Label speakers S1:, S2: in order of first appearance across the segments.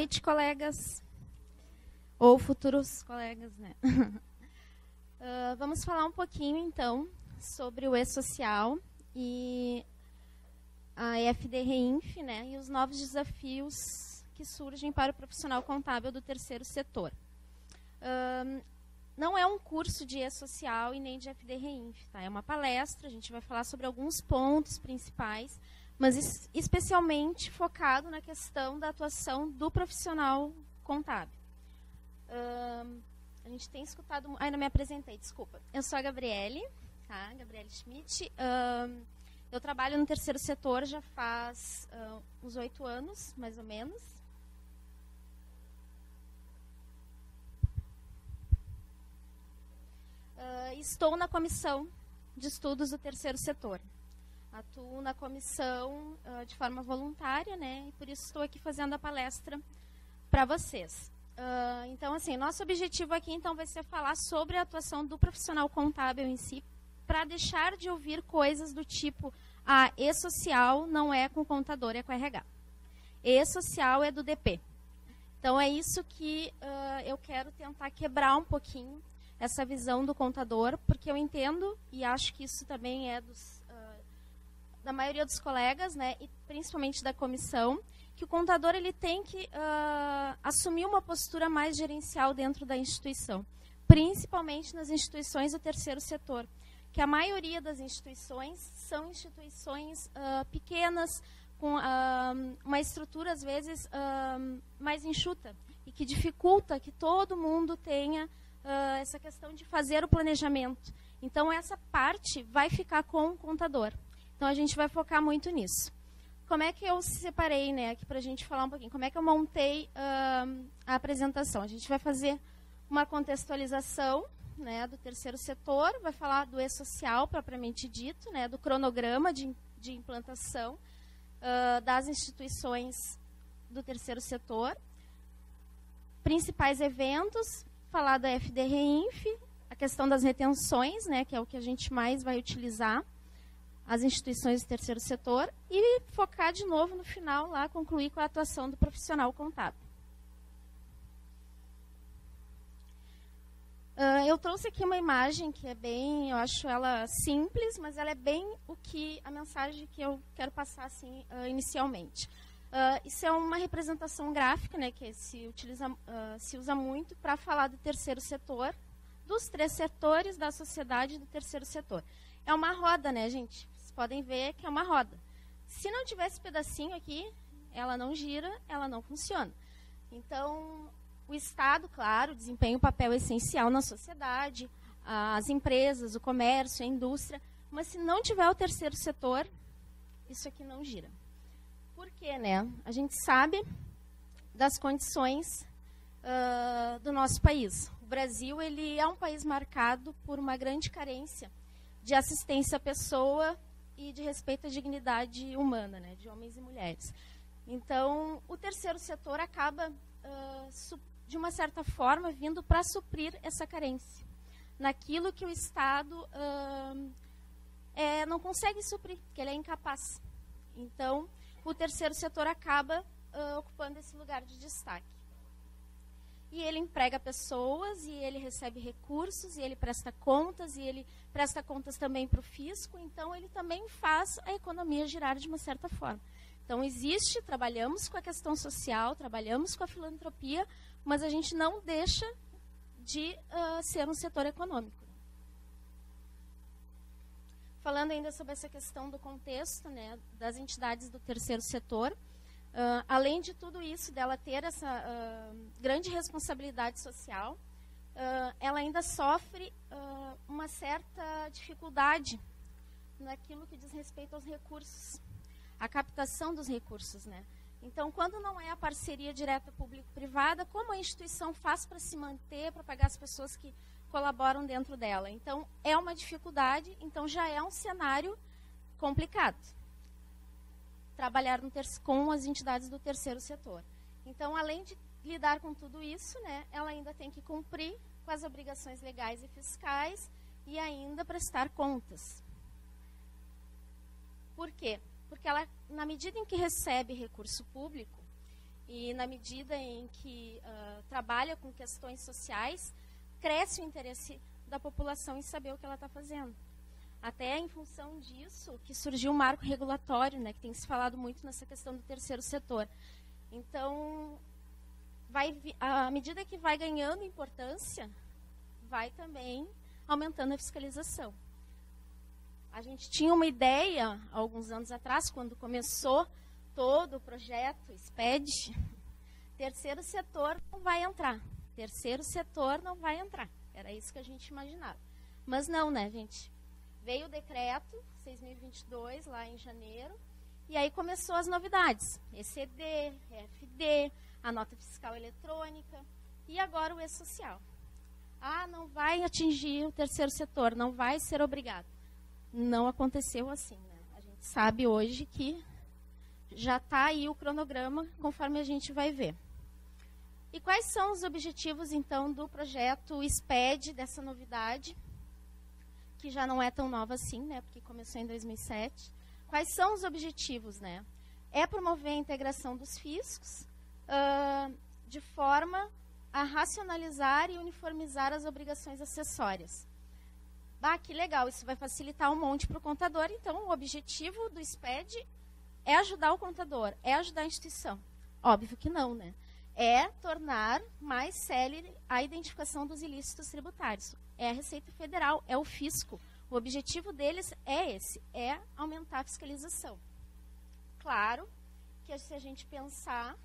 S1: noite, colegas. Ou futuros colegas, né? Vamos falar um pouquinho, então, sobre o E-Social e a EFD-REINF, né? E os novos desafios que surgem para o profissional contábil do terceiro setor. Não é um curso de E-Social e nem de EFD-REINF, tá? É uma palestra, a gente vai falar sobre alguns pontos principais, mas especialmente focado na questão da atuação do profissional contábil. A gente tem escutado... não me apresentei, desculpa. Eu sou a Gabriele, tá? Gabriele Schmidt. Eu trabalho no terceiro setor já faz uns 8 anos, mais ou menos. Estou na comissão de estudos do terceiro setor. Atuo na comissão de forma voluntária, né? E por isso estou aqui fazendo a palestra para vocês. Então, assim, nosso objetivo aqui, então, vai ser falar sobre a atuação do profissional contábil em si, para deixar de ouvir coisas do tipo, E-Social não é com contador, é com RH. E-Social é do DP. Então, é isso que eu quero tentar quebrar um pouquinho, essa visão do contador, porque eu entendo, e acho que isso também é da maioria dos colegas, né, e principalmente da comissão, que o contador ele tem que assumir uma postura mais gerencial dentro da instituição, principalmente nas instituições do terceiro setor, que a maioria das instituições são instituições pequenas, com uma estrutura, às vezes, mais enxuta, e que dificulta que todo mundo tenha essa questão de fazer o planejamento. Então, essa parte vai ficar com o contador. Então, a gente vai focar muito nisso. Como é que eu separei, né, aqui para a gente falar um pouquinho, como é que eu montei a apresentação? A gente vai fazer uma contextualização, né, do terceiro setor, vai falar do E-Social, propriamente dito, né, do cronograma de implantação das instituições do terceiro setor, principais eventos, falar da EFD-REINF, a questão das retenções, né, que é o que a gente mais vai utilizar, as instituições do terceiro setor, e focar de novo no final, lá, concluir com a atuação do profissional contábil. Eu trouxe aqui uma imagem que é bem, eu acho ela simples, mas ela é bem a mensagem que eu quero passar assim, inicialmente. Isso é uma representação gráfica, né, que se usa muito para falar do terceiro setor, dos 3 setores da sociedade do terceiro setor. É uma roda, né, gente? Vocês podem ver que é uma roda. Se não tiver esse pedacinho aqui, ela não gira, ela não funciona. Então, o Estado, claro, desempenha um papel essencial na sociedade, as empresas, o comércio, a indústria, mas se não tiver o terceiro setor, isso aqui não gira. Por quê, né? A gente sabe das condições do nosso país. O Brasil ele é um país marcado por uma grande carência de assistência à pessoa e de respeito à dignidade humana, né, de homens e mulheres. Então, o terceiro setor acaba, de uma certa forma, vindo para suprir essa carência, naquilo que o Estado não consegue suprir, porque ele é incapaz. Então, o terceiro setor acaba ocupando esse lugar de destaque. E ele emprega pessoas, e ele recebe recursos, e ele presta contas, e ele presta contas também para o fisco, então ele também faz a economia girar de uma certa forma. Então trabalhamos com a questão social, trabalhamos com a filantropia, mas a gente não deixa de ser um setor econômico. Falando ainda sobre essa questão do contexto, né, das entidades do terceiro setor, além de tudo isso, dela ter essa grande responsabilidade social, ela ainda sofre uma certa dificuldade naquilo que diz respeito aos recursos, a captação dos recursos, né? Então, quando não é a parceria direta público-privada, como a instituição faz para se manter, para pagar as pessoas que colaboram dentro dela? Então, é uma dificuldade, então já é um cenário complicado trabalhar com as entidades do terceiro setor. Então, além de lidar com tudo isso, né, ela ainda tem que cumprir com as obrigações legais e fiscais e ainda prestar contas. Por quê? Porque ela, na medida em que recebe recurso público, E na medida em que trabalha com questões sociais, cresce o interesse da população em saber o que ela está fazendo. Até em função disso que surgiu o marco regulatório, né, que tem se falado muito nessa questão do terceiro setor. Então, à medida que vai ganhando importância, vai também aumentando a fiscalização. A gente tinha uma ideia, há alguns anos atrás, quando começou todo o projeto SPED, terceiro setor não vai entrar. Terceiro setor não vai entrar. Era isso que a gente imaginava. Mas não, né, gente? Veio o decreto 6.022, lá em janeiro, e aí começou as novidades. ECD, EFD, a nota fiscal eletrônica, e agora o E-Social. Não vai atingir o terceiro setor, não vai ser obrigado. Não aconteceu assim, né? A gente sabe hoje que já está aí o cronograma, conforme a gente vai ver. E quais são os objetivos, então, do projeto SPED, dessa novidade, que já não é tão nova assim, né? Porque começou em 2007. Quais são os objetivos, né? É promover a integração dos fiscos de forma a racionalizar e uniformizar as obrigações acessórias. Que legal, isso vai facilitar um monte para o contador. Então, o objetivo do SPED é ajudar o contador, é ajudar a instituição. Óbvio que não, né? É tornar mais célere a identificação dos ilícitos tributários. É a Receita Federal, é o fisco. O objetivo deles é esse, é aumentar a fiscalização. Claro que se a gente pensar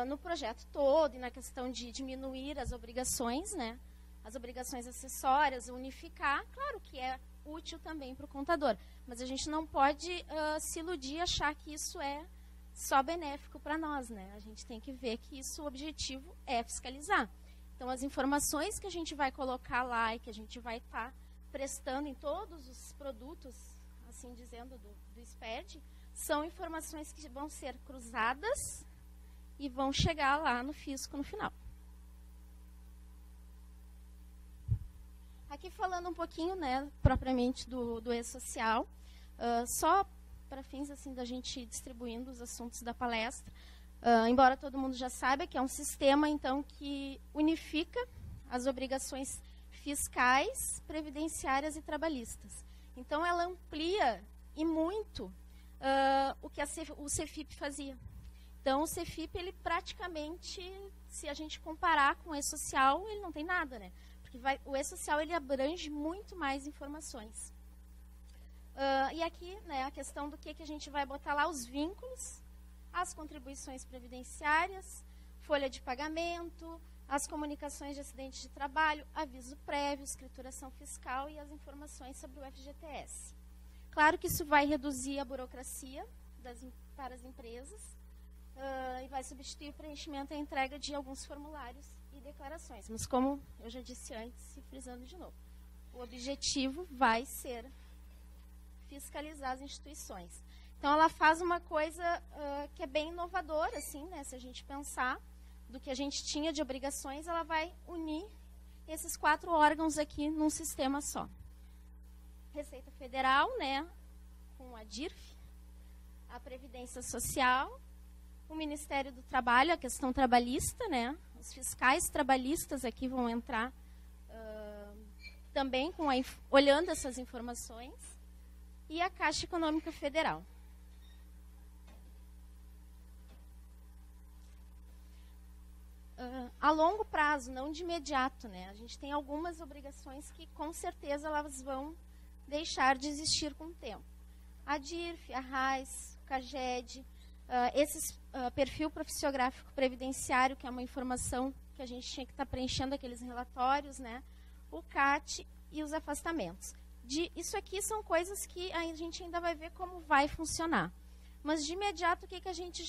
S1: no projeto todo e na questão de diminuir as obrigações, né? As obrigações acessórias, unificar, claro que é útil também para o contador. Mas a gente não pode se iludir e achar que isso é só benéfico para nós, né? A gente tem que ver que isso, o objetivo é fiscalizar. Então, as informações que a gente vai colocar lá e que a gente vai estar prestando em todos os produtos, assim dizendo, do SPED, são informações que vão ser cruzadas e vão chegar lá no fisco no final. Aqui falando um pouquinho, né, propriamente do E-Social, só para fins assim da gente ir distribuindo os assuntos da palestra, embora todo mundo já saiba que é um sistema então que unifica as obrigações fiscais, previdenciárias e trabalhistas. Então ela amplia e muito o que o CEFIP fazia. Então o CEFIP, ele praticamente, se a gente comparar com o E-Social, ele não tem nada, né? Porque o E-Social, ele abrange muito mais informações. E aqui, né, a questão do que a gente vai botar lá, os vínculos, as contribuições previdenciárias, folha de pagamento, as comunicações de acidente de trabalho, aviso prévio, escrituração fiscal e as informações sobre o FGTS. Claro que isso vai reduzir a burocracia para as empresas e vai substituir o preenchimento e a entrega de alguns formulários e declarações. Mas como eu já disse antes, e frisando de novo, o objetivo vai ser fiscalizar as instituições. Então, ela faz uma coisa que é bem inovadora, assim, né? Se a gente pensar do que a gente tinha de obrigações, ela vai unir esses 4 órgãos aqui num sistema só. Receita Federal, né? Com a DIRF, a Previdência Social, o Ministério do Trabalho, a questão trabalhista, né? Os fiscais trabalhistas aqui vão entrar também olhando essas informações, e a Caixa Econômica Federal. A longo prazo, não de imediato, né? A gente tem algumas obrigações que, com certeza, elas vão deixar de existir com o tempo. A DIRF, a RAIS, o CAGED, perfil profissiográfico previdenciário, que é uma informação que a gente tinha que estar preenchendo aqueles relatórios, né? O CAT e os afastamentos. Isso aqui são coisas que a gente ainda vai ver como vai funcionar. Mas, de imediato, o que a gente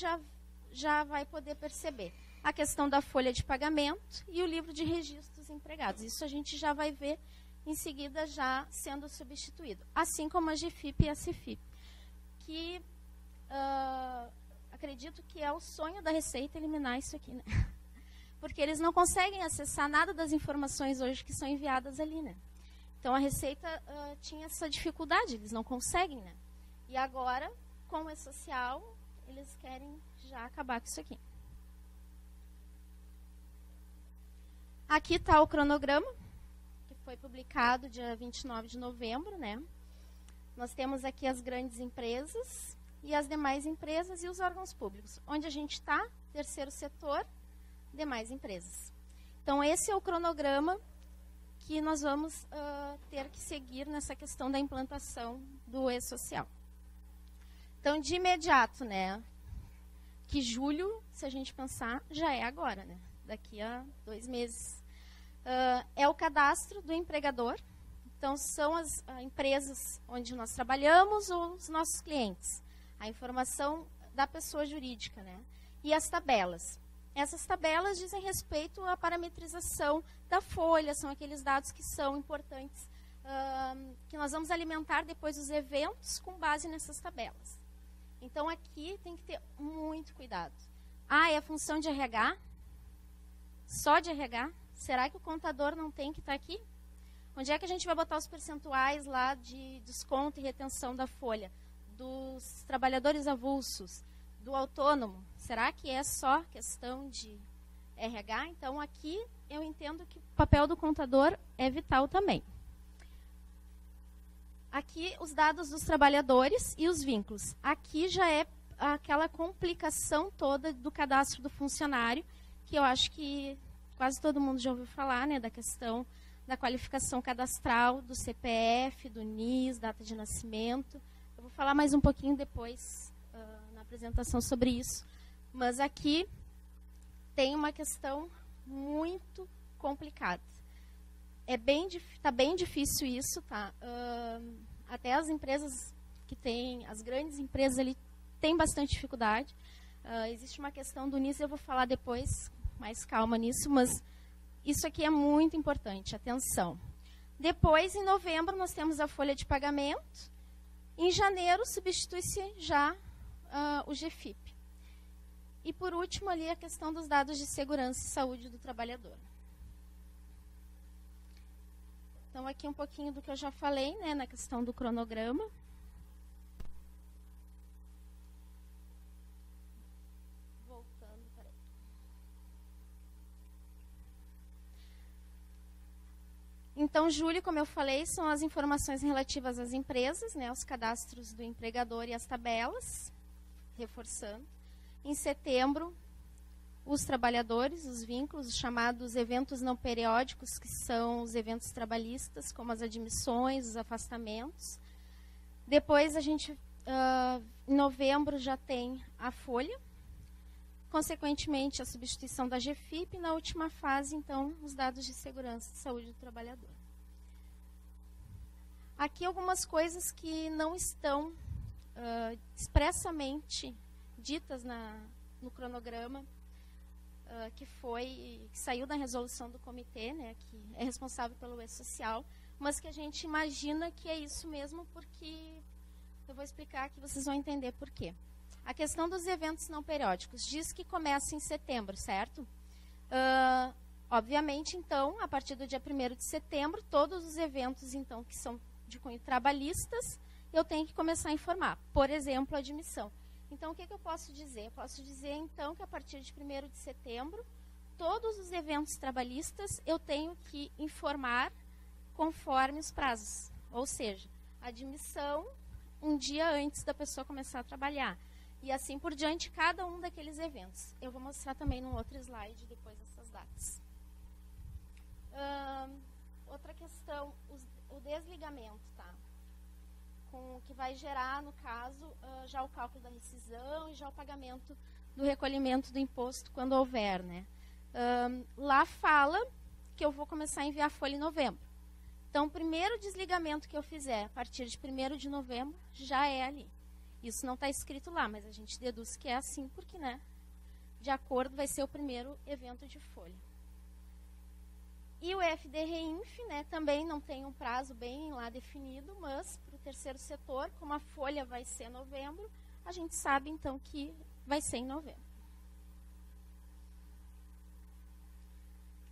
S1: já vai poder perceber? A questão da folha de pagamento e o livro de registros empregados. Isso a gente já vai ver em seguida já sendo substituído. Assim como a GFIP e a CEFIP. Que acredito que é o sonho da Receita eliminar isso aqui, né? Porque eles não conseguem acessar nada das informações hoje que são enviadas ali, né? Então, a Receita tinha essa dificuldade, eles não conseguem, né? E agora, com o E-Social, eles querem já acabar com isso aqui. Aqui está o cronograma, que foi publicado dia 29 de novembro, né? Nós temos aqui as grandes empresas e as demais empresas e os órgãos públicos. Onde a gente está, terceiro setor, demais empresas. Então, esse é o cronograma que nós vamos ter que seguir nessa questão da implantação do E-Social. Então, de imediato, né, que julho, se a gente pensar, já é agora, né, daqui a 2 meses. É o cadastro do empregador. Então, são as empresas onde nós trabalhamos ou os nossos clientes. A informação da pessoa jurídica, né? E as tabelas. Essas tabelas dizem respeito à parametrização da folha, são aqueles dados que são importantes, que nós vamos alimentar depois os eventos com base nessas tabelas. Então, aqui tem que ter muito cuidado. É a função de RH? Só de RH? Será que o contador não tem que estar aqui? Onde é que a gente vai botar os percentuais lá de desconto e retenção da folha? Dos trabalhadores avulsos, do autônomo? Será que é só questão de RH? Então, aqui eu entendo que o papel do contador é vital também. Aqui, os dados dos trabalhadores e os vínculos. Aqui já é aquela complicação toda do cadastro do funcionário, que eu acho que quase todo mundo já ouviu falar, né, da questão da qualificação cadastral, do CPF, do NIS, data de nascimento. Eu vou falar mais um pouquinho depois na apresentação sobre isso. Mas aqui tem uma questão muito complicada. Está bem difícil isso, tá? Até as empresas que têm, as grandes empresas ali, têm bastante dificuldade. Existe uma questão do NIS, eu vou falar depois, mais calma nisso, mas isso aqui é muito importante, atenção. Depois, em novembro, nós temos a folha de pagamento. Em janeiro, substitui-se já o GFIP. E, por último, ali a questão dos dados de segurança e saúde do trabalhador. Então, aqui um pouquinho do que eu já falei, né, na questão do cronograma. Voltando, peraí. Então, julho, como eu falei, são as informações relativas às empresas, né, os cadastros do empregador e as tabelas, reforçando. Em setembro, os trabalhadores, os vínculos, os chamados eventos não periódicos, que são os eventos trabalhistas, como as admissões, os afastamentos. Depois, a gente, em novembro, já tem a folha. Consequentemente, a substituição da GFIP. E, na última fase, então, os dados de segurança e saúde do trabalhador. Aqui, algumas coisas que não estão expressamente ditas no cronograma, que saiu da resolução do comitê, né, que é responsável pelo E-Social, mas que a gente imagina que é isso mesmo, porque eu vou explicar que vocês vão entender por quê. A questão dos eventos não periódicos diz que começa em setembro, certo? Obviamente, então, a partir do dia 1º de setembro, todos os eventos, então, que são de cunho trabalhistas, eu tenho que começar a informar. Por exemplo, a admissão. Então, o que eu posso dizer? Eu posso dizer, então, que a partir de 1º de setembro, todos os eventos trabalhistas eu tenho que informar conforme os prazos. Ou seja, admissão um dia antes da pessoa começar a trabalhar. E assim por diante, cada um daqueles eventos. Eu vou mostrar também num outro slide depois dessas datas. Outra questão, o desligamento, tá? Com o que vai gerar, no caso, já o cálculo da rescisão e já o pagamento do recolhimento do imposto quando houver, né? Lá fala que eu vou começar a enviar a folha em novembro. Então, o primeiro desligamento que eu fizer a partir de 1º de novembro já é ali. Isso não está escrito lá, mas a gente deduz que é assim porque, né, de acordo, vai ser o primeiro evento de folha. E o FD-REINF, né, também não tem um prazo bem lá definido, mas para o terceiro setor, como a folha vai ser em novembro, a gente sabe então que vai ser em novembro.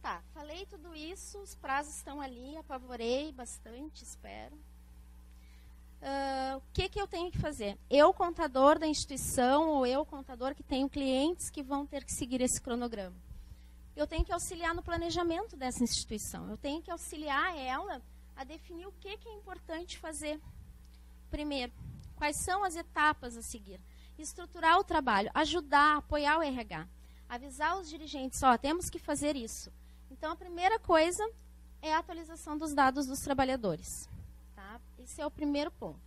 S1: Tá, falei tudo isso, os prazos estão ali, apavorei bastante, espero. O que eu tenho que fazer? Eu, contador da instituição, ou eu, contador que tenho clientes que vão ter que seguir esse cronograma. Eu tenho que auxiliar no planejamento dessa instituição. Eu tenho que auxiliar ela a definir o que é importante fazer. Primeiro, quais são as etapas a seguir? Estruturar o trabalho, ajudar, apoiar o RH. Avisar os dirigentes, temos que fazer isso. Então, a primeira coisa é a atualização dos dados dos trabalhadores. Tá? Esse é o primeiro ponto.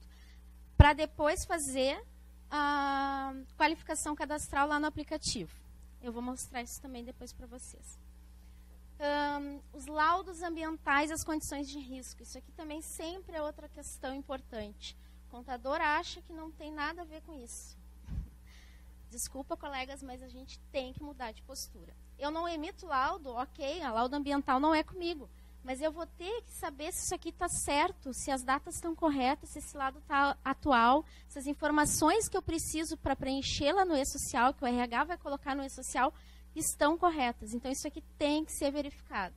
S1: Para depois fazer a qualificação cadastral lá no aplicativo. Eu vou mostrar isso também depois para vocês. Os laudos ambientais e as condições de risco. Isso aqui também sempre é outra questão importante. O contador acha que não tem nada a ver com isso. Desculpa, colegas, mas a gente tem que mudar de postura. Eu não emito laudo, ok, a laudo ambiental não é comigo. Mas eu vou ter que saber se isso aqui está certo, se as datas estão corretas, se esse laudo está atual, se as informações que eu preciso para preencher lá no e-social, que o RH vai colocar no e-social, estão corretas. Então, isso aqui tem que ser verificado.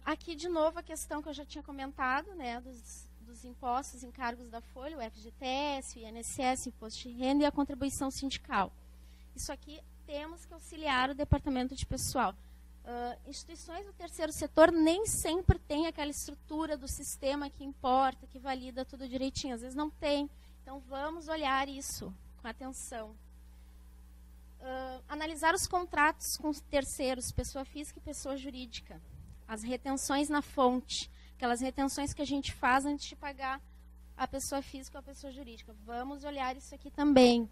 S1: Aqui, de novo, a questão que eu já tinha comentado, né, dos impostos e encargos da folha, o FGTS, o INSS, Imposto de Renda e a contribuição sindical. Isso aqui temos que auxiliar o departamento de pessoal. Instituições do terceiro setor nem sempre têm aquela estrutura do sistema que importa, que valida tudo direitinho. Às vezes não tem. Então, vamos olhar isso com atenção. Analisar os contratos com terceiros, pessoa física e pessoa jurídica. As retenções na fonte, aquelas retenções que a gente faz antes de pagar a pessoa física ou a pessoa jurídica. Vamos olhar isso aqui também.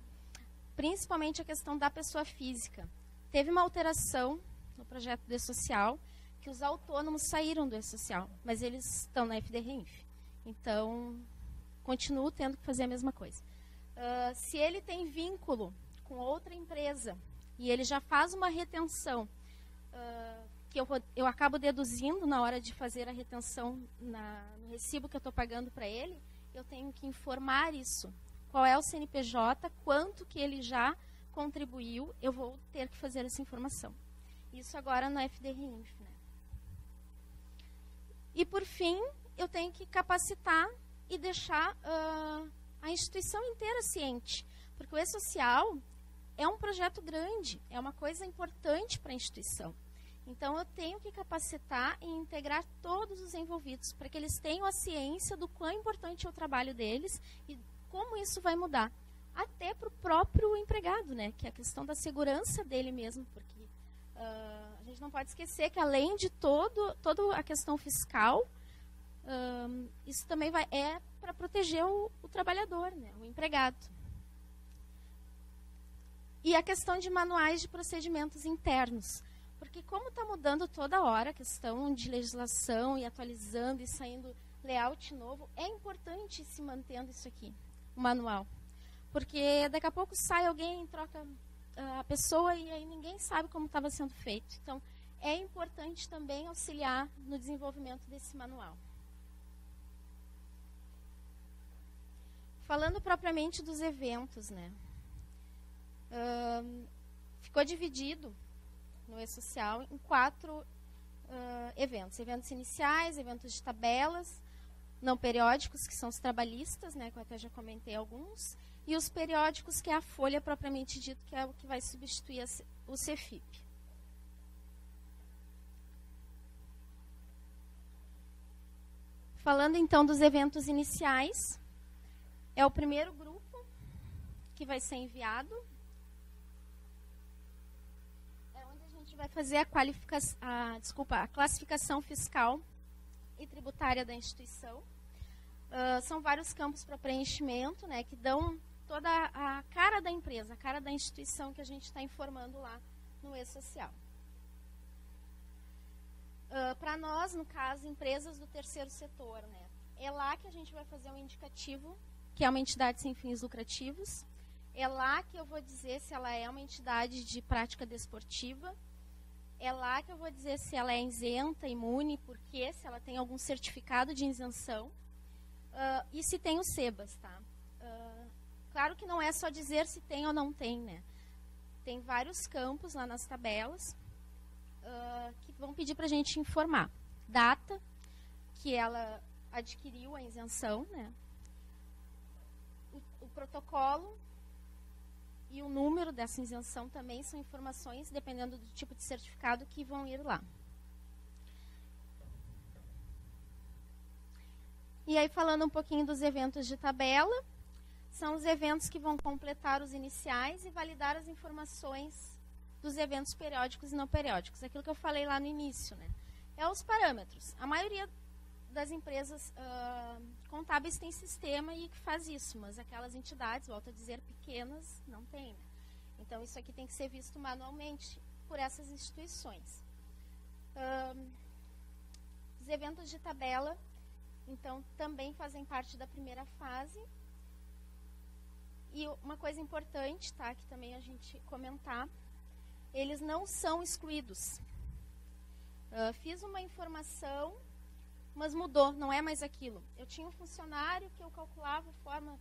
S1: Principalmente a questão da pessoa física. Teve uma alteração no projeto do E-Social, que os autônomos saíram do E-Social, mas eles estão na FDRINF. Então, continuo tendo que fazer a mesma coisa. Se ele tem vínculo com outra empresa e ele já faz uma retenção, que eu acabo deduzindo na hora de fazer a retenção no recibo que eu estou pagando para ele, eu tenho que informar isso. Qual é o CNPJ, quanto que ele já contribuiu, eu vou ter que fazer essa informação. Isso agora no FDRINF, né? E, por fim, eu tenho que capacitar e deixar a instituição inteira ciente. Porque o E-Social é um projeto grande, é uma coisa importante para a instituição. Então, eu tenho que capacitar e integrar todos os envolvidos, para que eles tenham a ciência do quão importante é o trabalho deles e como isso vai mudar. Até para o próprio empregado, né? Que é a questão da segurança dele mesmo, porque a gente não pode esquecer que, além de toda a questão fiscal, isso também é para proteger o trabalhador, né, o empregado. E a questão de manuais de procedimentos internos. Porque como está mudando toda hora a questão de legislação e atualizando e saindo layout novo, é importante se mantendo isso aqui, o manual. Porque daqui a pouco sai alguém, troca a pessoa e aí ninguém sabe como estava sendo feito. Então, é importante também auxiliar no desenvolvimento desse manual. Falando propriamente dos eventos, né? Ficou dividido no E-Social em 4 eventos. Eventos iniciais, eventos de tabelas, não periódicos, que são os trabalhistas, né, que eu até já comentei alguns, e os periódicos, que é a folha propriamente dito, que é o que vai substituir o CEFIP. Falando então dos eventos iniciais, é o primeiro grupo que vai ser enviado. É onde a gente vai fazer a classificação fiscal e tributária da instituição. São vários campos para preenchimento, né, que dão toda a cara da empresa, a cara da instituição que a gente está informando lá no E-Social. Para nós, no caso, empresas do terceiro setor, né, é lá que a gente vai fazer um indicativo, que é uma entidade sem fins lucrativos. É lá que eu vou dizer se ela é uma entidade de prática desportiva. É lá que eu vou dizer se ela é isenta, imune, porque se ela tem algum certificado de isenção. E se tem o SEBAS, tá? Claro que não é só dizer se tem ou não tem, né? Tem vários campos lá nas tabelas que vão pedir para a gente informar. Data que ela adquiriu a isenção, né? protocolo e o número dessa isenção também são informações, dependendo do tipo de certificado, que vão ir lá. E aí, falando um pouquinho dos eventos de tabela, são os eventos que vão completar os iniciais e validar as informações dos eventos periódicos e não periódicos. Aquilo que eu falei lá no início, né? É os parâmetros. A maioria das empresas contábeis tem sistema e que faz isso, mas aquelas entidades, volto a dizer, pequenas, não tem. Né? Então, isso aqui tem que ser visto manualmente por essas instituições. Os eventos de tabela, então, também fazem parte da primeira fase. E uma coisa importante, tá, que também a gente comentar, eles não são excluídos. Fiz uma informação, mas mudou, não é mais aquilo. Eu tinha um funcionário que eu calculava a forma,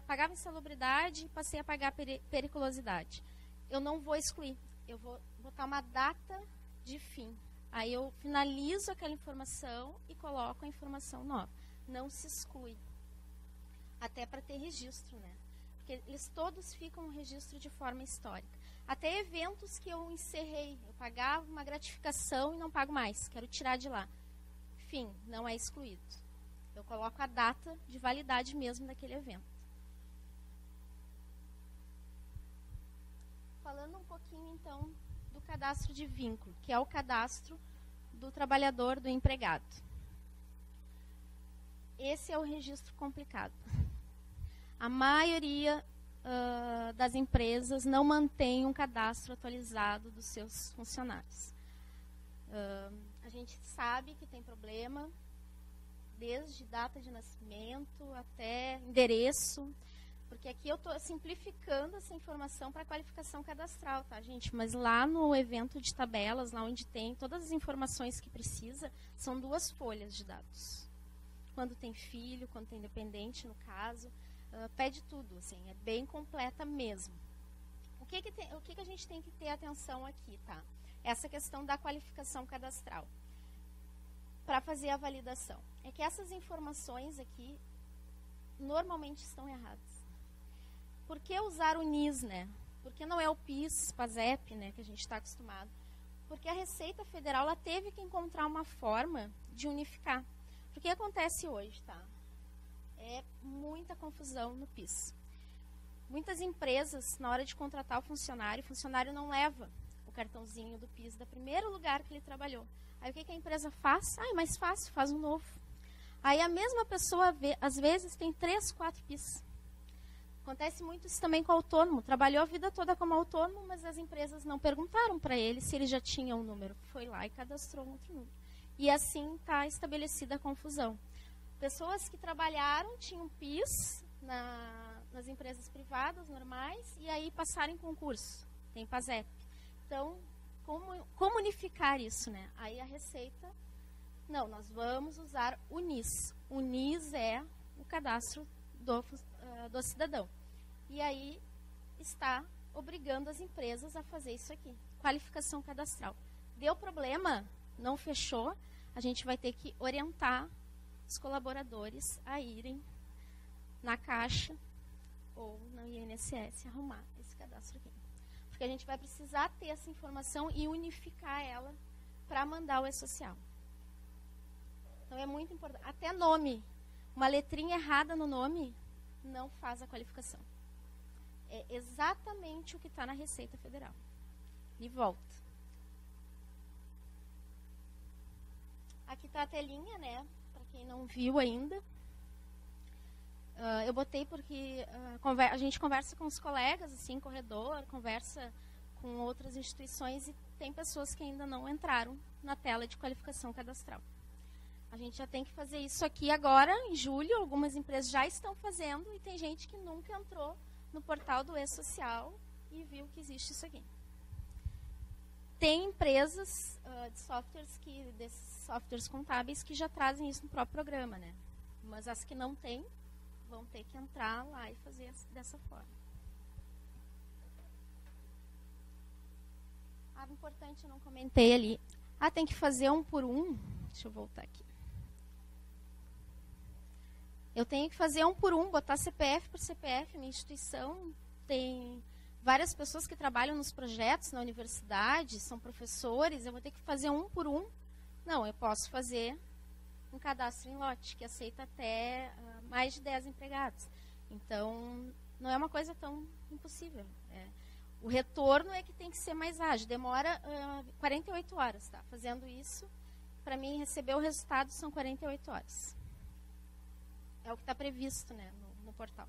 S1: pagava insalubridade e passei a pagar periculosidade. Eu não vou excluir, eu vou botar uma data de fim. Aí eu finalizo aquela informação e coloco a informação nova. Não se exclui. Até para ter registro, né? Porque eles todos ficam no registro de forma histórica. Até eventos que eu encerrei, eu pagava uma gratificação e não pago mais, quero tirar de lá. Fim, não é excluído. Eu coloco a data de validade mesmo daquele evento. Falando um pouquinho, então, do cadastro de vínculo, que é o cadastro do trabalhador, do empregado. Esse é o registro complicado. A maioria das empresas não mantém um cadastro atualizado dos seus funcionários. A gente sabe que tem problema, desde data de nascimento até endereço, porque aqui eu estou simplificando essa informação para qualificação cadastral, tá, gente? Mas lá no evento de tabelas, lá onde tem todas as informações que precisa, são 2 folhas de dados. Quando tem filho, quando tem dependente, no caso, pede tudo, assim, é bem completa mesmo. O que a gente tem que ter atenção aqui, tá? Essa questão da qualificação cadastral, para fazer a validação. É que essas informações aqui, normalmente estão erradas. Por que usar o NIS, né? Por que não é o PIS, PASEP, né, que a gente está acostumado? Porque a Receita Federal ela teve que encontrar uma forma de unificar. O que acontece hoje, tá? É muita confusão no PIS. Muitas empresas, na hora de contratar o funcionário não leva o cartãozinho do PIS do primeiro lugar que ele trabalhou. Aí o que a empresa faz? É mais fácil, faz um novo. Aí a mesma pessoa, às vezes, tem 3, 4 PIS. Acontece muito isso também com o autônomo. Trabalhou a vida toda como autônomo, mas as empresas não perguntaram para ele se ele já tinha um número. Foi lá e cadastrou um outro número. E assim está estabelecida a confusão. Pessoas que trabalharam, tinham PIS nas empresas privadas normais e aí passaram em concurso. Tem PASEP. Então, como unificar isso, né? Aí a Receita, não, nós vamos usar o NIS. O NIS é o cadastro do cidadão. E aí está obrigando as empresas a fazer isso aqui. Qualificação cadastral. Deu problema, não fechou, a gente vai ter que orientar os colaboradores a irem na Caixa ou no INSS arrumar esse cadastro aqui. Porque a gente vai precisar ter essa informação e unificar ela para mandar o E-Social. Então é muito importante. Até nome. Uma letrinha errada no nome não faz a qualificação. É exatamente o que está na Receita Federal. E volta. Aqui está a telinha, né? Para quem não viu ainda. Eu botei porque a gente conversa com os colegas, assim, corredor, conversa com outras instituições e tem pessoas que ainda não entraram na tela de qualificação cadastral. A gente já tem que fazer isso aqui agora, em julho. Algumas empresas já estão fazendo e tem gente que nunca entrou no portal do E-Social e viu que existe isso aqui. Tem empresas de softwares, desses softwares contábeis que já trazem isso no próprio programa, né? Mas as que não têm, vão ter que entrar lá e fazer dessa forma. Importante, eu não comentei ali. Tem que fazer um por um. Deixa eu voltar aqui. Eu tenho que fazer um por um, botar CPF por CPF. Minha instituição tem várias pessoas que trabalham nos projetos na universidade, são professores, eu vou ter que fazer um por um. Não, eu posso fazer um cadastro em lote, que aceita até mais de 10 empregados. Então, não é uma coisa tão impossível. O retorno é que tem que ser mais ágil. Demora 48 horas, tá? Fazendo isso, para mim, receber o resultado são 48 horas. É o que está previsto, né, no portal.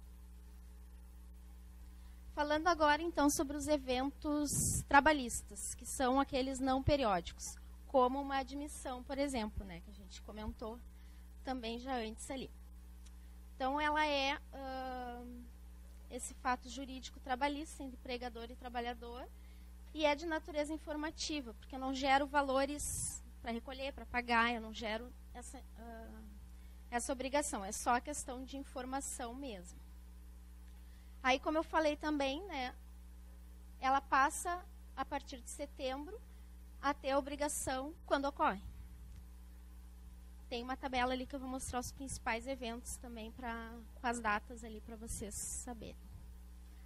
S1: Falando agora, então, sobre os eventos trabalhistas, que são aqueles não periódicos, como uma admissão, por exemplo, né, que a gente comentou também já antes ali. Então, ela é esse fato jurídico trabalhista entre empregador e trabalhador e é de natureza informativa, porque eu não gero valores para recolher, para pagar, eu não gero essa obrigação, é só a questão de informação mesmo. Aí, como eu falei também, né, ela passa, a partir de setembro, a ter a obrigação quando ocorre. Tem uma tabela ali que eu vou mostrar os principais eventos também, com as datas ali para vocês saberem.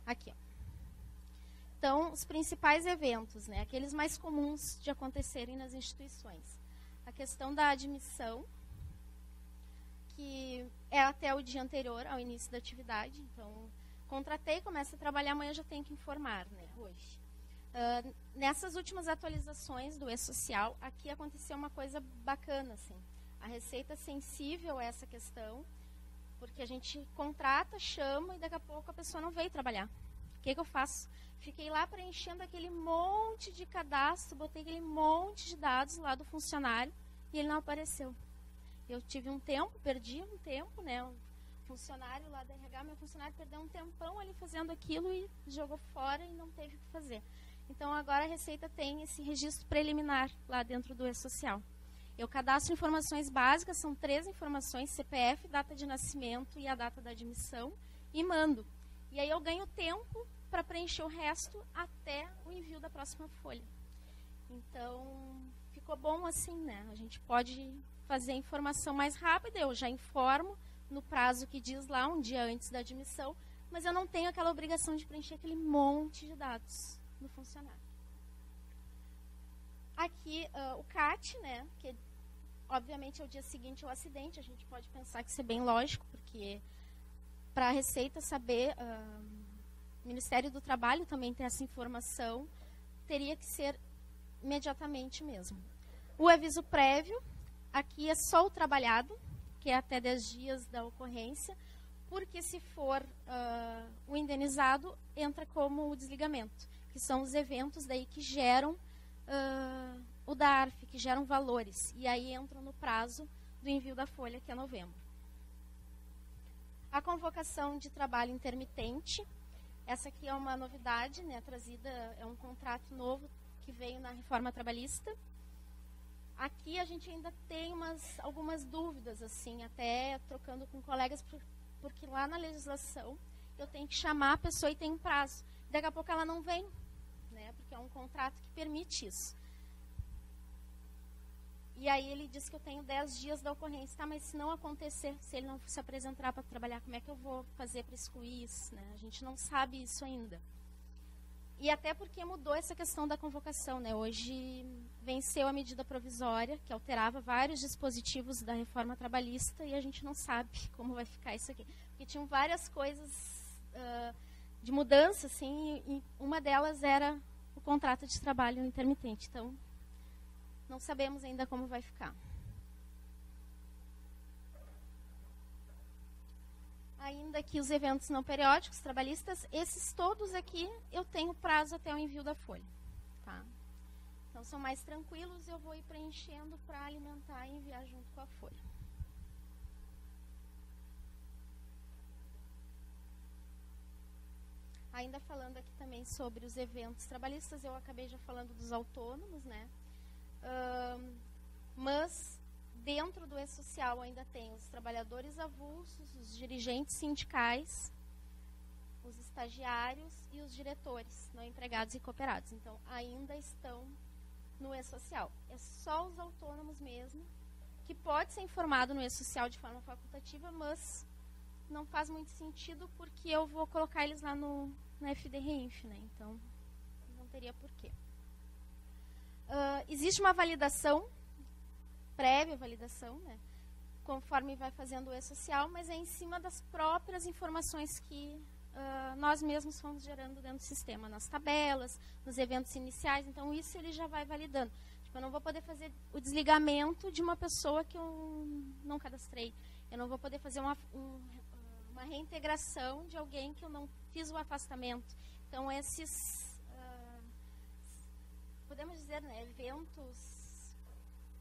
S1: Aqui, ó. Então, os principais eventos, né, aqueles mais comuns de acontecerem nas instituições. A questão da admissão, que é até o dia anterior ao início da atividade. Então, contratei, começo a trabalhar, amanhã já tenho que informar, né, hoje. Nessas últimas atualizações do E-Social, aqui aconteceu uma coisa bacana, assim. A Receita é sensível a essa questão, porque a gente contrata, chama e daqui a pouco a pessoa não veio trabalhar. O que eu faço? Fiquei lá preenchendo aquele monte de cadastro, botei aquele monte de dados lá do funcionário e ele não apareceu. Eu tive um tempo, perdi um tempo, né? O funcionário lá da RH, meu funcionário perdeu um tempão ali fazendo aquilo e jogou fora e não teve o que fazer. Então, agora a Receita tem esse registro preliminar lá dentro do E-Social. Eu cadastro informações básicas, são 3 informações, CPF, data de nascimento e a data da admissão, e mando. E aí eu ganho tempo para preencher o resto até o envio da próxima folha. Então, ficou bom assim, né? A gente pode fazer a informação mais rápida, eu já informo no prazo que diz lá, um dia antes da admissão, mas eu não tenho aquela obrigação de preencher aquele monte de dados no funcionário. Aqui, o CAT, né, que obviamente é o dia seguinte ao acidente, a gente pode pensar que isso é bem lógico, porque para a Receita saber, o Ministério do Trabalho também ter essa informação, teria que ser imediatamente mesmo. O aviso prévio, aqui é só o trabalhado, que é até 10 dias da ocorrência, porque se for o indenizado, entra como o desligamento, que são os eventos daí que geram o DARF, que geram valores, e aí entram no prazo do envio da folha, que é novembro. A convocação de trabalho intermitente, essa aqui é uma novidade, né, trazida, é um contrato novo que veio na reforma trabalhista. Aqui a gente ainda tem algumas dúvidas, assim, até trocando com colegas, porque lá na legislação eu tenho que chamar a pessoa e tem um prazo. Daqui a pouco ela não vem, né, porque é um contrato que permite isso. E aí ele diz que eu tenho 10 dias da ocorrência. Tá, mas se não acontecer, se ele não se apresentar para trabalhar, como é que eu vou fazer para excluir isso, né? A gente não sabe isso ainda. E até porque mudou essa questão da convocação, né? Hoje venceu a medida provisória, que alterava vários dispositivos da reforma trabalhista, e a gente não sabe como vai ficar isso aqui. Porque tinham várias coisas de mudança, assim, e uma delas era o contrato de trabalho intermitente. Então, não sabemos ainda como vai ficar. Ainda aqui os eventos não periódicos trabalhistas, esses todos aqui eu tenho prazo até o envio da folha. Tá? Então são mais tranquilos, eu vou ir preenchendo para alimentar e enviar junto com a folha. Ainda falando aqui também sobre os eventos trabalhistas, eu acabei já falando dos autônomos, né? Mas dentro do E-Social ainda tem os trabalhadores avulsos, os dirigentes sindicais, os estagiários e os diretores, não empregados e cooperados. Então, ainda estão no E-Social. É só os autônomos mesmo, que pode ser informado no E-Social de forma facultativa, mas não faz muito sentido porque eu vou colocar eles lá no FDRINF, né? Então, não teria porquê. Existe uma validação, prévia validação, né? Conforme vai fazendo o E-Social, mas é em cima das próprias informações que nós mesmos fomos gerando dentro do sistema, nas tabelas, nos eventos iniciais. Então, isso ele já vai validando. Tipo, eu não vou poder fazer o desligamento de uma pessoa que eu não cadastrei. Eu não vou poder fazer uma reintegração de alguém que eu não fiz o afastamento. Então, esses, podemos dizer, né, eventos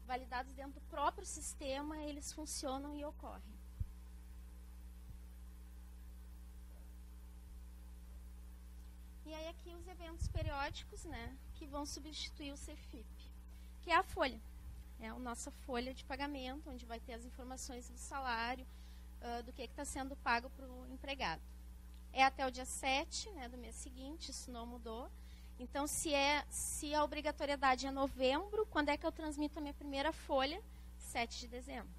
S1: validados dentro do próprio sistema, eles funcionam e ocorrem. E aí aqui os eventos periódicos, né, que vão substituir o CFIP, que é a folha. É a nossa folha de pagamento, onde vai ter as informações do salário, do que está sendo pago para o empregado. É até o dia 7, né, do mês seguinte, isso não mudou. Então, se a obrigatoriedade é novembro, quando é que eu transmito a minha primeira folha? 7 de dezembro.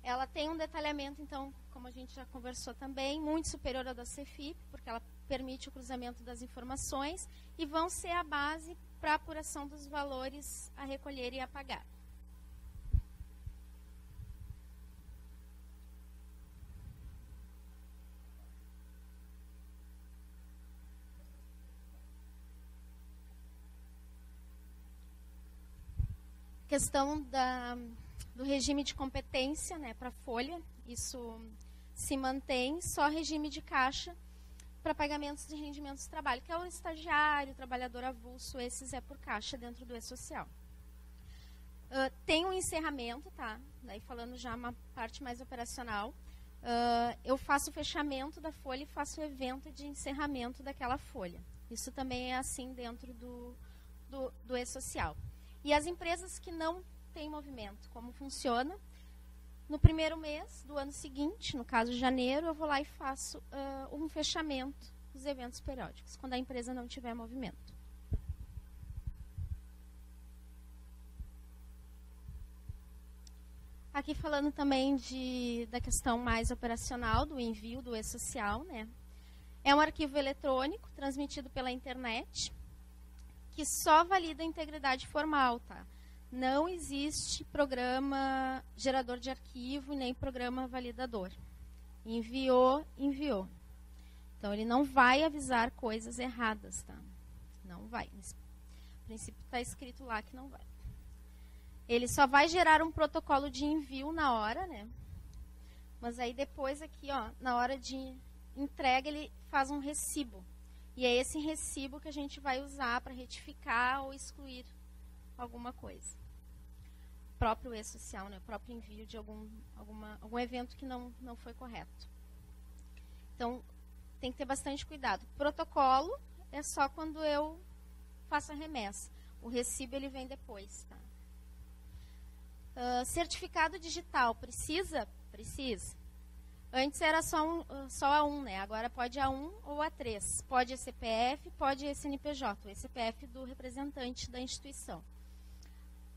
S1: Ela tem um detalhamento, então, como a gente já conversou também, muito superior à da CFIP, porque ela permite o cruzamento das informações e vão ser a base para a apuração dos valores a recolher e a pagar. Questão do regime de competência, né, para a folha, isso se mantém, só regime de caixa para pagamentos de rendimentos de trabalho, que é o estagiário, o trabalhador avulso, esses é por caixa dentro do E-Social. Tem um encerramento, tá? Daí falando já uma parte mais operacional, eu faço o fechamento da folha e faço o evento de encerramento daquela folha. Isso também é assim dentro do E-Social. E as empresas que não têm movimento, como funciona? No primeiro mês do ano seguinte, no caso de janeiro, eu vou lá e faço um fechamento dos eventos periódicos, quando a empresa não tiver movimento. Aqui falando também da questão mais operacional, do envio do E-Social, né? É um arquivo eletrônico transmitido pela internet, que só valida a integridade formal, tá? Não existe programa gerador de arquivo nem programa validador. Enviou, enviou. Então, ele não vai avisar coisas erradas, tá? Não vai. Nesse princípio, está escrito lá que não vai. Ele só vai gerar um protocolo de envio na hora, né? Mas aí depois aqui, ó, na hora de entrega, ele faz um recibo. E é esse recibo que a gente vai usar para retificar ou excluir alguma coisa. O próprio E-Social, né? O próprio envio de algum evento que não foi correto. Então, tem que ter bastante cuidado. Protocolo é só quando eu faço a remessa. O recibo, ele vem depois, tá? Certificado digital, precisa? Precisa. Antes era só A1, né? Agora pode A1 ou A3. Pode a CPF, pode a CNPJ, o CPF do representante da instituição.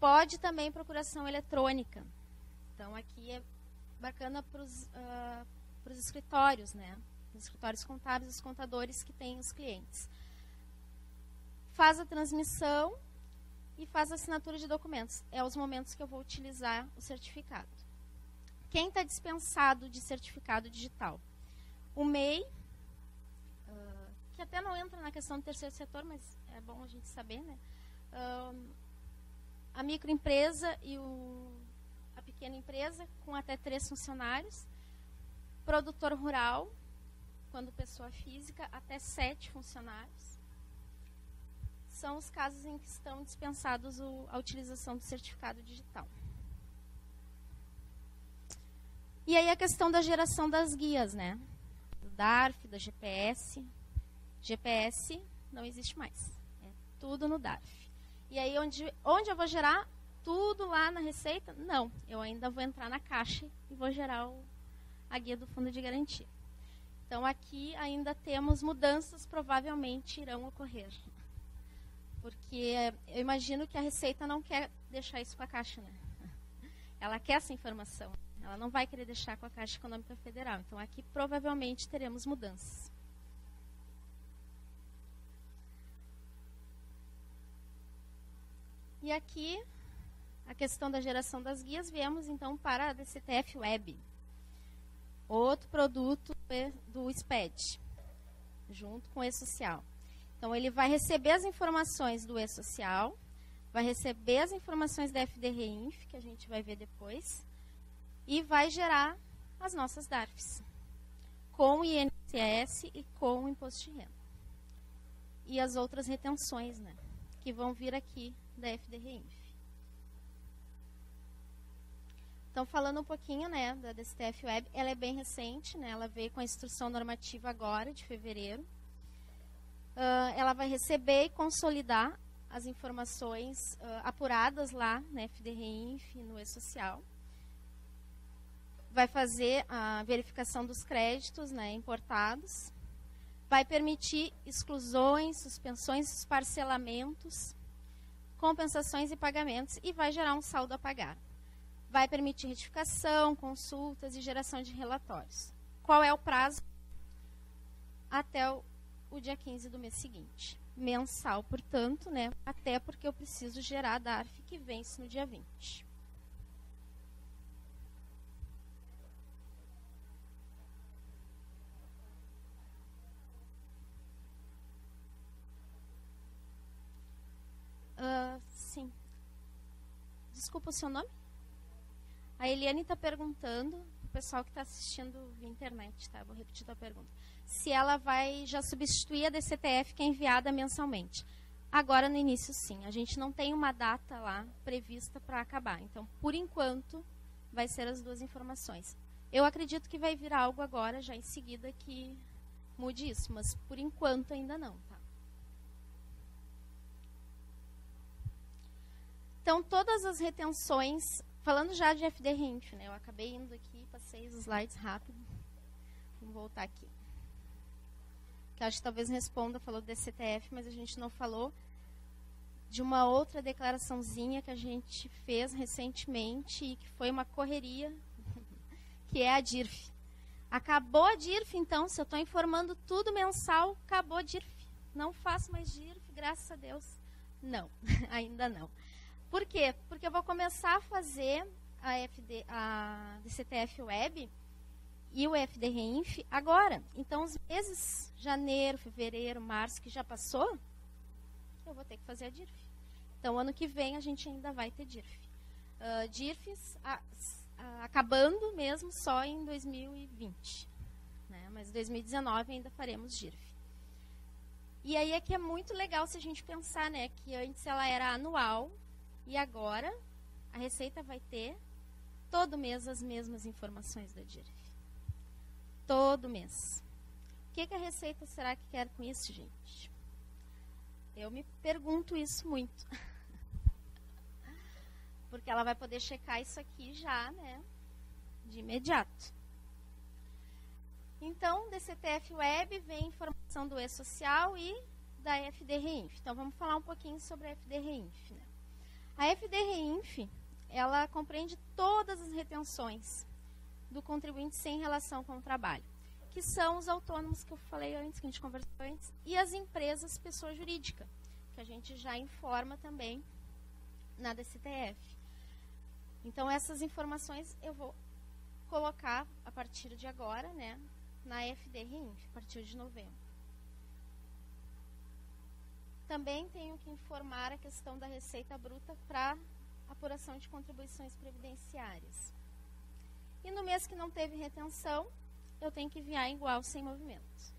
S1: Pode também procuração eletrônica. Então, aqui é bacana para os escritórios, né? Os escritórios contábeis, os contadores que têm os clientes. Faz a transmissão e faz a assinatura de documentos. É os momentos que eu vou utilizar o certificado. Quem está dispensado de certificado digital? O MEI, que até não entra na questão do terceiro setor, mas é bom a gente saber, né? A microempresa e a pequena empresa, com até 3 funcionários. Produtor rural, quando pessoa física, até 7 funcionários. São os casos em que estão dispensados a utilização do certificado digital. E aí a questão da geração das guias, né? Do DARF, da GPS. GPS não existe mais. É tudo no DARF. E aí onde eu vou gerar? Tudo lá na Receita? Não. Eu ainda vou entrar na Caixa e vou gerar a guia do Fundo de Garantia. Então aqui ainda temos mudanças, provavelmente irão ocorrer. Porque eu imagino que a Receita não quer deixar isso com a Caixa, né? Ela quer essa informação. Ela não vai querer deixar com a Caixa Econômica Federal. Então, aqui provavelmente teremos mudanças. E aqui, a questão da geração das guias, viemos então para a DCTF Web. Outro produto do SPED, junto com o E-Social. Então, ele vai receber as informações do E-Social, vai receber as informações da FDRINF, que a gente vai ver depois, e vai gerar as nossas DARFs, com o INSS e com o Imposto de Renda. E as outras retenções, né, que vão vir aqui da FDRINF. Então, falando um pouquinho, né, da DCTF Web, ela é bem recente, né, ela veio com a instrução normativa agora, de fevereiro. Ela vai receber e consolidar as informações apuradas lá na FDRINF, no E-Social. Vai fazer a verificação dos créditos, né, importados. Vai permitir exclusões, suspensões, parcelamentos, compensações e pagamentos e vai gerar um saldo a pagar. Vai permitir retificação, consultas e geração de relatórios. Qual é o prazo? Até o dia 15 do mês seguinte. Mensal, portanto, né? Até porque eu preciso gerar a DARF que vence no dia 20. Sim. Desculpa o seu nome? A Eliane está perguntando, o pessoal que está assistindo via internet, tá? Vou repetir a tua pergunta. Se ela vai já substituir a DCTF que é enviada mensalmente. Agora, no início, sim. A gente não tem uma data lá prevista para acabar. Então, por enquanto, vai ser as duas informações. Eu acredito que vai vir algo agora, já em seguida, que mude isso. Mas, por enquanto, ainda não, tá? Então, todas as retenções... Falando já de FDRINF, né? Eu acabei indo aqui, passei os slides rápido. Vamos voltar aqui. Que acho que talvez responda, falou do DCTF, mas a gente não falou de uma outra declaraçãozinha que a gente fez recentemente e que foi uma correria, que é a DIRF. Acabou a DIRF, então, se eu estou informando tudo mensal, acabou a DIRF. Não faço mais DIRF, graças a Deus. Não, ainda não. Por quê? Porque eu vou começar a fazer a DCTF Web e o FDRINF agora. Então, os meses janeiro, fevereiro, março, que já passou, eu vou ter que fazer a DIRF. Então, ano que vem, a gente ainda vai ter DIRF. DIRFs acabando mesmo só em 2020. Né? Mas em 2019 ainda faremos DIRF. E aí é que é muito legal se a gente pensar, né, que antes ela era anual, e agora, a Receita vai ter todo mês as mesmas informações da DIRF. Todo mês. O que a Receita será que quer com isso, gente? Eu me pergunto isso muito. Porque ela vai poder checar isso aqui já, né? De imediato. Então, DCTF Web vem informação do E-Social e da FDRINF. Então, vamos falar um pouquinho sobre a FDRINF, né? A FDRINF, ela compreende todas as retenções do contribuinte sem relação com o trabalho, que são os autônomos que eu falei antes, que a gente conversou antes, e as empresas pessoa jurídica, que a gente já informa também na DCTF. Então, essas informações eu vou colocar a partir de agora, né, na FDRINF, a partir de novembro. Também tenho que informar a questão da receita bruta para apuração de contribuições previdenciárias. E no mês que não teve retenção, eu tenho que enviar igual sem movimento.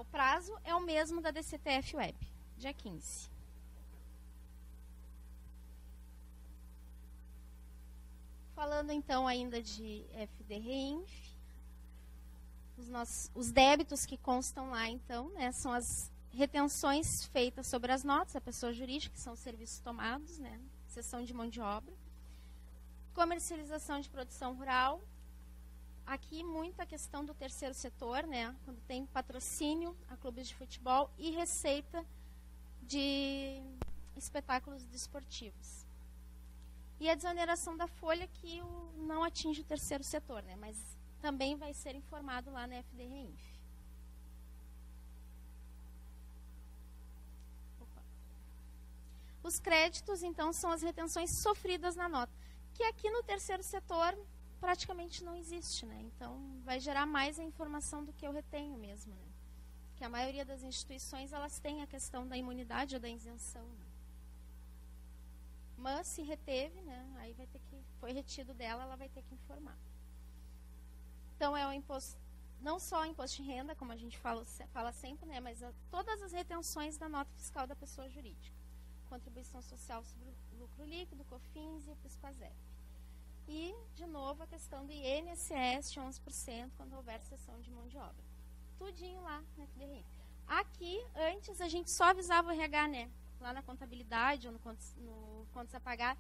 S1: O prazo é o mesmo da DCTF Web, dia 15. Falando então ainda de FDRINF, os débitos que constam lá, então, né, são as retenções feitas sobre as notas, a pessoa jurídica, que são os serviços tomados, né, cessão de mão de obra, comercialização de produção rural, aqui muita questão do terceiro setor, né, quando tem patrocínio a clubes de futebol e receita de espetáculos desportivos. E a desoneração da folha que não atinge o terceiro setor, né? Mas também vai ser informado lá na FDREINF. Os créditos, então, são as retenções sofridas na nota, que aqui no terceiro setor praticamente não existe, né? Então, vai gerar mais a informação do que eu retenho mesmo, né? Que a maioria das instituições, elas têm a questão da imunidade ou da isenção, né? Mas se reteve, né? Aí vai ter que, foi retido dela, ela vai ter que informar. Então, é o imposto, não só o imposto de renda, como a gente fala sempre, né? Mas todas as retenções da nota fiscal da pessoa jurídica. Contribuição social sobre o lucro líquido, COFINS e o PIS/PASEP. E, de novo, a questão do INSS de 11% quando houver cessão de mão de obra. Tudinho lá na FDRI. Aqui, antes, a gente só avisava o RH, né? Lá na contabilidade ou no contas a pagar.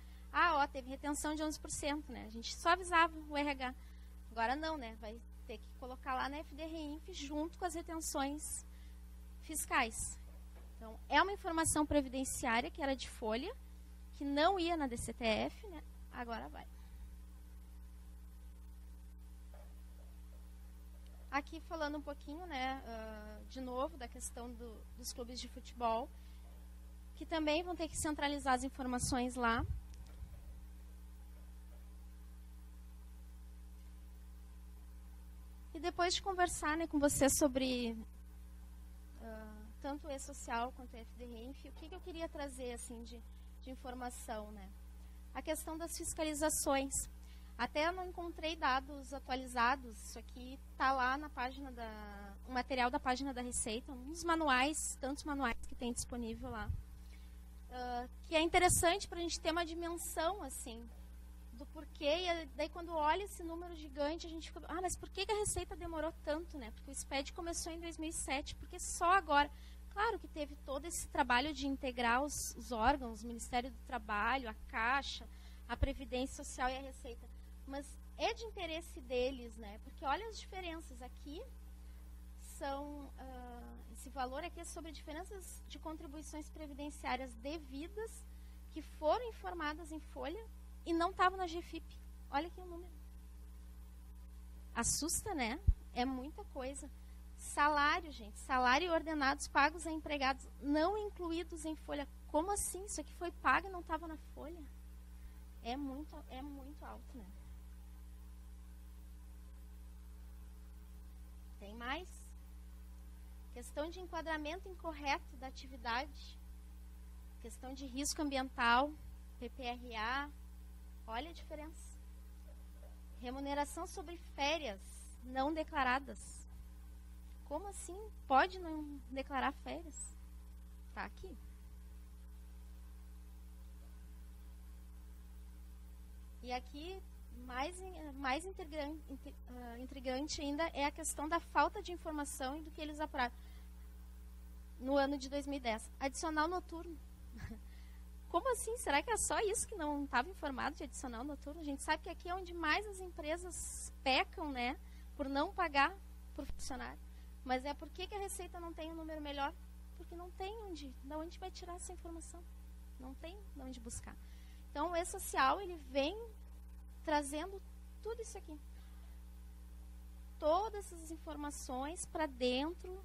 S1: Teve retenção de 11%, né? A gente só avisava o RH. Agora não, né? Vai ter que colocar lá na FDRINF junto com as retenções fiscais. Então, é uma informação previdenciária que era de folha, que não ia na DCTF, né? Agora vai. Aqui falando um pouquinho, né, de novo, da questão dos clubes de futebol, que também vão ter que centralizar as informações lá. E depois de conversar, né, com você sobre tanto o E-Social quanto o FDRINF, o que eu queria trazer assim, de informação, né? A questão das fiscalizações. Até eu não encontrei dados atualizados, isso aqui está lá na página um material da página da Receita, uns manuais, tantos manuais que tem disponível lá, que é interessante para a gente ter uma dimensão, assim, do porquê, e daí quando olha esse número gigante, a gente fica, mas por que a Receita demorou tanto, né? Porque o SPED começou em 2007, porque só agora... Claro que teve todo esse trabalho de integrar os órgãos, o Ministério do Trabalho, a Caixa, a Previdência Social e a Receita. Mas é de interesse deles, né? Porque olha as diferenças. Aqui são... esse valor aqui é sobre diferenças de contribuições previdenciárias devidas que foram informadas em folha e não estavam na GFIP. Olha aqui o número. Assusta, né? É muita coisa. Salário, gente. Salário e ordenados pagos a empregados não incluídos em folha. Como assim? Isso aqui foi pago e não estava na folha? É muito alto, né? Tem mais? Questão de enquadramento incorreto da atividade. Questão de risco ambiental, PPRA. Olha a diferença. Remuneração sobre férias não declaradas. Como assim? Pode não declarar férias? Está aqui. E aqui, mais intrigante ainda é a questão da falta de informação e do que eles apuraram no ano de 2010. Adicional noturno. Como assim? Será que é só isso que não estava informado de adicional noturno? A gente sabe que aqui é onde mais as empresas pecam, né? Por não pagar por funcionário. Mas é por que a Receita não tem um número melhor? Porque não tem de onde vai tirar essa informação. Não tem de onde buscar. Então, o E-Social, ele vem trazendo tudo isso aqui. Todas essas informações para dentro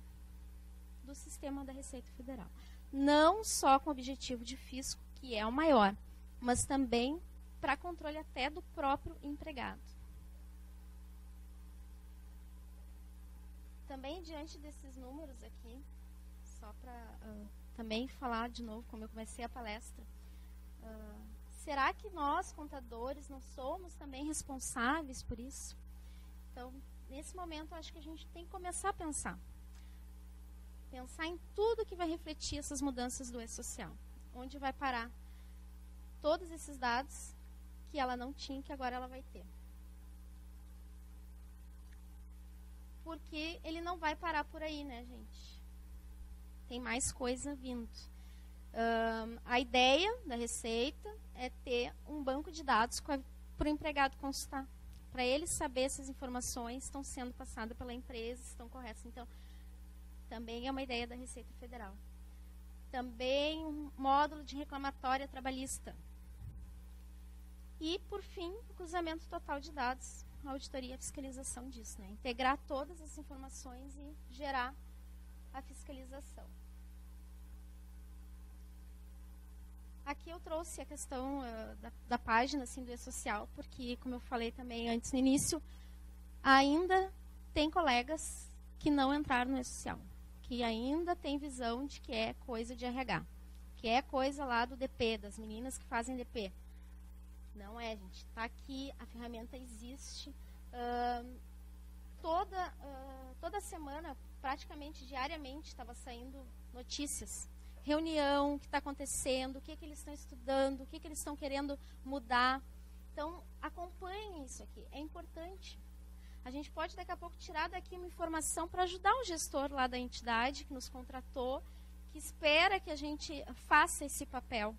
S1: do sistema da Receita Federal. Não só com o objetivo de fisco, que é o maior, mas também para controle até do próprio empregado. Também, diante desses números aqui, só para também falar de novo, como eu comecei a palestra, será que nós, contadores, não somos também responsáveis por isso? Então, nesse momento, acho que a gente tem que começar a pensar. Pensar em tudo que vai refletir essas mudanças do E-Social. Onde vai parar todos esses dados que ela não tinha, que agora ela vai ter. Porque ele não vai parar por aí, né, gente? Tem mais coisa vindo. A ideia da Receita é ter um banco de dados para o empregado consultar. Para ele saber se as informações estão sendo passadas pela empresa, se estão corretas. Então, também é uma ideia da Receita Federal. Também um módulo de reclamatória trabalhista. E, por fim, o cruzamento total de dados, a auditoria e a fiscalização disso, né? Integrar todas as informações e gerar a fiscalização. Aqui eu trouxe a questão da página assim, do E-Social, porque, como eu falei também antes no início, ainda tem colegas que não entraram no E-Social, que ainda tem visão de que é coisa de RH, que é coisa lá do DP, das meninas que fazem DP. Não é, gente. Está aqui, a ferramenta existe. Toda semana, praticamente diariamente, estava saindo notícias. Reunião, o que está acontecendo, o que eles estão estudando, o que eles estão querendo mudar. Então, acompanhem isso aqui. É importante. A gente pode, daqui a pouco, tirar daqui uma informação para ajudar o gestor lá da entidade que nos contratou, que espera que a gente faça esse papel.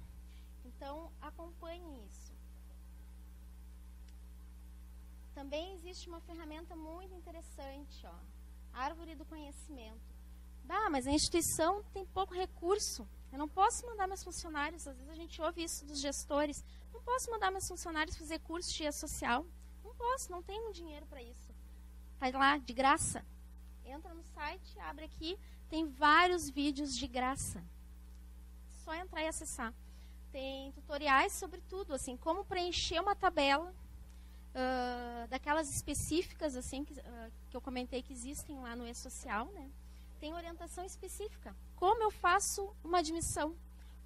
S1: Então, acompanhem isso. Também existe uma ferramenta muito interessante, ó, Árvore do Conhecimento. Mas a instituição tem pouco recurso. Eu não posso mandar meus funcionários, às vezes a gente ouve isso dos gestores, não posso mandar meus funcionários fazer curso de E-Social. Não posso, não tenho dinheiro para isso. Está lá, de graça. Entra no site, abre aqui, tem vários vídeos de graça. Só entrar e acessar. Tem tutoriais sobre tudo, assim, como preencher uma tabela, daquelas específicas assim que eu comentei que existem lá no E-Social, né? Tem orientação específica. Como eu faço uma admissão?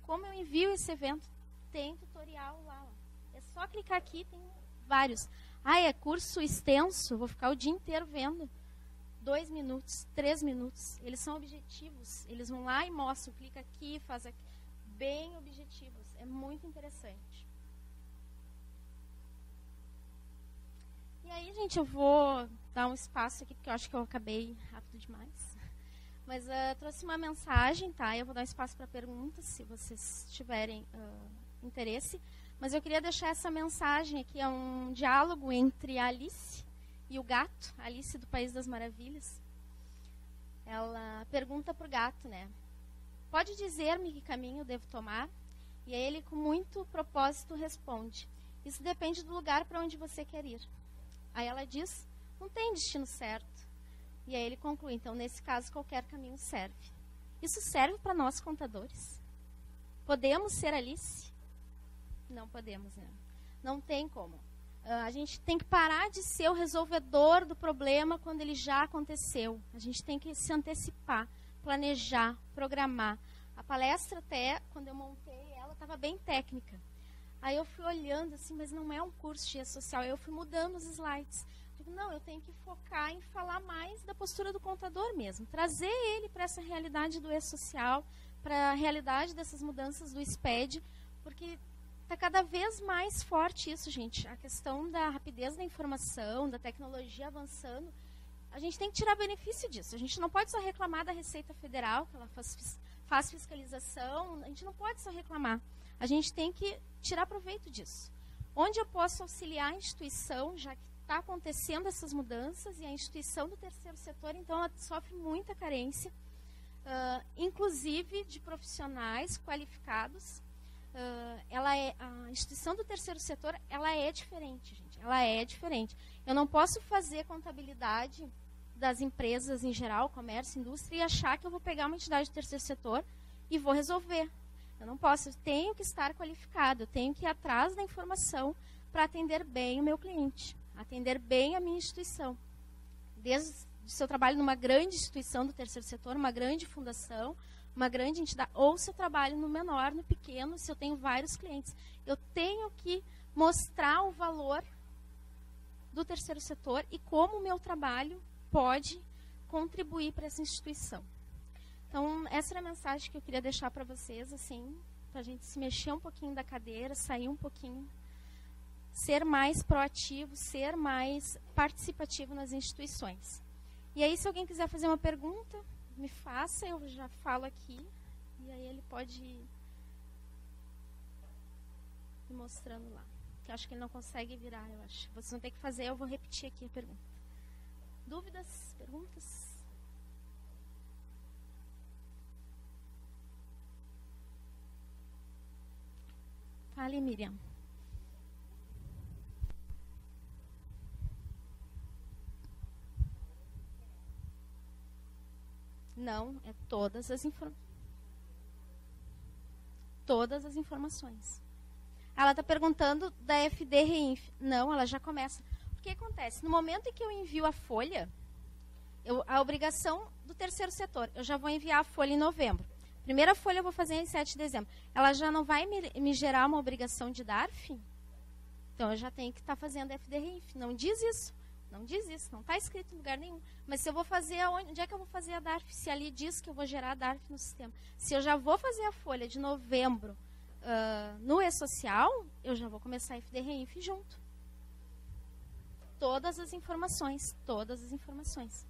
S1: Como eu envio esse evento? Tem tutorial lá. Ó. É só clicar aqui, tem vários. É curso extenso, vou ficar o dia inteiro vendo. 2 minutos, 3 minutos. Eles são objetivos. Eles vão lá e mostram, clica aqui, faz aqui. Bem objetivos. É muito interessante. E aí, gente, eu vou dar um espaço aqui, porque eu acho que eu acabei rápido demais. Mas trouxe uma mensagem, tá? Eu vou dar um espaço para perguntas, se vocês tiverem interesse. Mas eu queria deixar essa mensagem aqui, é um diálogo entre a Alice e o gato, a Alice do País das Maravilhas. Ela pergunta para o gato, né? Pode dizer-me que caminho eu devo tomar? E aí ele, com muito propósito, responde: isso depende do lugar para onde você quer ir. Aí ela diz: não tem destino certo. E aí ele conclui: então, nesse caso, qualquer caminho serve. Isso serve para nós, contadores? Podemos ser Alice? Não podemos, né? Não tem como. A gente tem que parar de ser o resolvedor do problema quando ele já aconteceu. A gente tem que se antecipar, planejar, programar. A palestra até, quando eu montei ela, estava bem técnica. Aí eu fui olhando assim, mas não é um curso de E-Social. Eu fui mudando os slides. Digo, não, eu tenho que focar em falar mais da postura do contador mesmo. Trazer ele para essa realidade do E-Social, para a realidade dessas mudanças do SPED, porque está cada vez mais forte isso, gente. A questão da rapidez da informação, da tecnologia avançando. A gente tem que tirar benefício disso. A gente não pode só reclamar da Receita Federal, que ela faz fiscalização. A gente não pode só reclamar. A gente tem que tirar proveito disso. Onde eu posso auxiliar a instituição, já que está acontecendo essas mudanças, e a instituição do terceiro setor, então, ela sofre muita carência, inclusive de profissionais qualificados. A instituição do terceiro setor, ela é diferente, gente. Ela é diferente. Eu não posso fazer contabilidade das empresas em geral, comércio, indústria, e achar que eu vou pegar uma entidade do terceiro setor e vou resolver. Eu não posso, eu tenho que estar qualificado, eu tenho que ir atrás da informação para atender bem o meu cliente, atender bem a minha instituição. Desde o seu trabalho numa grande instituição do terceiro setor, uma grande fundação, uma grande entidade, ou se eu trabalho no menor, no pequeno, se eu tenho vários clientes. Eu tenho que mostrar o valor do terceiro setor e como o meu trabalho pode contribuir para essa instituição. Então, essa era a mensagem que eu queria deixar para vocês, assim, para a gente se mexer um pouquinho da cadeira, sair um pouquinho, ser mais proativo, ser mais participativo nas instituições. E aí, se alguém quiser fazer uma pergunta, me faça, eu já falo aqui, e aí ele pode ir mostrando lá. Que eu acho que ele não consegue virar, eu acho. Vocês vão ter que fazer, eu vou repetir aqui a pergunta. Dúvidas? Perguntas? Fale, Miriam. Não, é todas as informações. Ela está perguntando da FD Reinf. Não, ela já começa. O que acontece? No momento em que eu envio a folha, a obrigação do terceiro setor, eu já vou enviar a folha em novembro. Primeira folha eu vou fazer em 7 de dezembro. Ela já não vai me gerar uma obrigação de DARF? Então, eu já tenho que estar fazendo FD-RINF. Não diz isso. Não diz isso. Não está escrito em lugar nenhum. Mas se eu vou fazer, onde é que eu vou fazer a DARF? Se ali diz que eu vou gerar a DARF no sistema. Se eu já vou fazer a folha de novembro no E-Social, eu já vou começar a FD-RINF junto. Todas as informações. Todas as informações.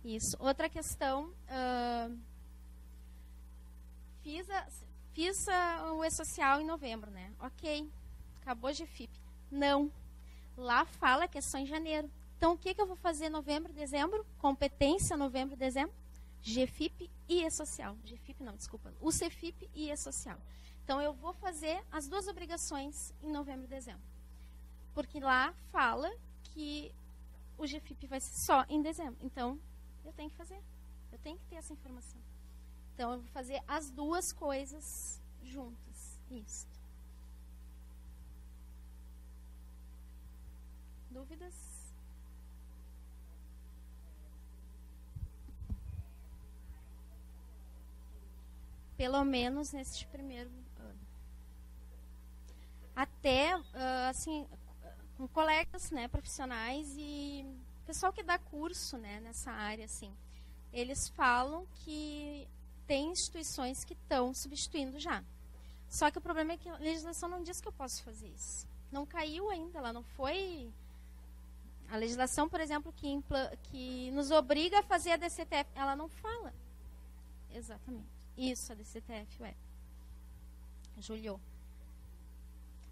S1: Isso. Outra questão... Fiz o E-Social em novembro, né? Ok. Acabou a GFIP. Não. Lá fala que é só em janeiro. Então, o que eu vou fazer em novembro, dezembro? Competência novembro, dezembro? GFIP e E-Social. GFIP não, desculpa. O CFIP e E-Social. Então, eu vou fazer as duas obrigações em novembro e dezembro. Porque lá fala que o GFIP vai ser só em dezembro. Então, eu tenho que fazer. Eu tenho que ter essa informação. Então, eu vou fazer as duas coisas juntas. Isso. Dúvidas? Pelo menos neste primeiro ano. Até, assim, com colegas, né, profissionais e pessoal que dá curso, né, nessa área, assim, eles falam que tem instituições que estão substituindo já. Só que o problema é que a legislação não diz que eu posso fazer isso. Não caiu ainda, ela não foi... A legislação, por exemplo, que nos obriga a fazer a DCTF, ela não fala. Exatamente. Isso, a DCTF, Julho.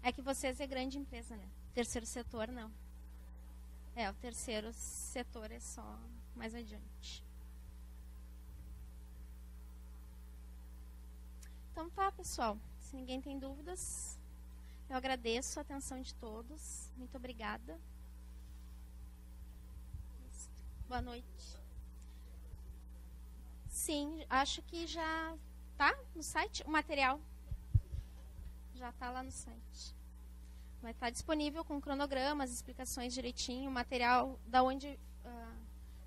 S1: É que vocês é grande empresa, né? Terceiro setor, não. O terceiro setor é só mais adiante. Então tá, pessoal. Se ninguém tem dúvidas, eu agradeço a atenção de todos. Muito obrigada. Boa noite. Sim, acho que já tá no site o material. Já está lá no site. Vai estar disponível com cronogramas, explicações direitinho, o material da onde...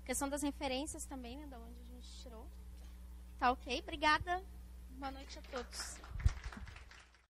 S1: questão das referências também, né, da onde a gente tirou. Tá ok? Obrigada. Boa noite a todos.